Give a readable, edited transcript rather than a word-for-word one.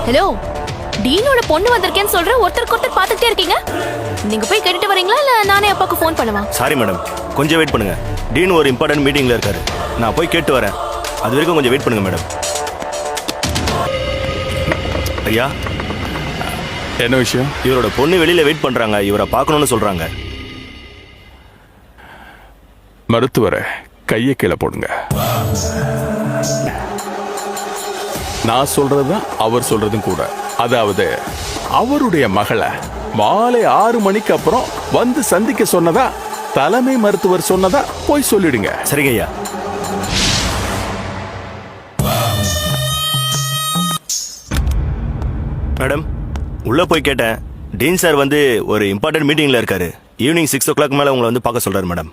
Hello, டீனோட பொண்ணு வந்திருக்கேன்னு சொல்ற, ஒருத்தருக்கு ஒருத்தர் பார்த்துட்டே இருக்கீங்க. நீங்க போய் கேட்டுட்டு வரீங்களா இல்ல நானே அப்பாக்கு ஃபோன் பண்ணவா? சாரி மேடம், கொஞ்சம் வெயிட் பண்ணுங்க. டீன் ஒரு இம்பார்ட்டன்ட் மீட்டிங்ல இருக்காரு. நான் போய் கேட்டு வரேன். அது வரைக்கும் கொஞ்சம் வெயிட் பண்ணுங்க மேடம். ஐயா, என்ன விஷயம்? இவரோட பொண்ணு வெளியில வெயிட் பண்றாங்க. இவரை பார்க்கணும்னு சொல்றாங்க. மருத்துவரை கையை கீழே போடுங்க. நான் சொல்றதுதான் அவர் சொல்றதும் கூட. அதாவது அவருடைய மகளை மாலை 6 மணிக்கு அப்புறம் வந்து சந்திக்க சொன்னதா தலைமை மருத்துவர் சொன்னதா போய் சொல்லிடுங்க. சரிங்க ஐயா. மேடம், உள்ள போய் கேட்டேன். டீன் சார் வந்து ஒரு இம்பார்ட்டன்ட் மீட்டிங்ல இருக்காரு. ஈவினிங் 6 o'clock மேல உங்களை வந்து பார்க்க சொல்றாரு மேடம்.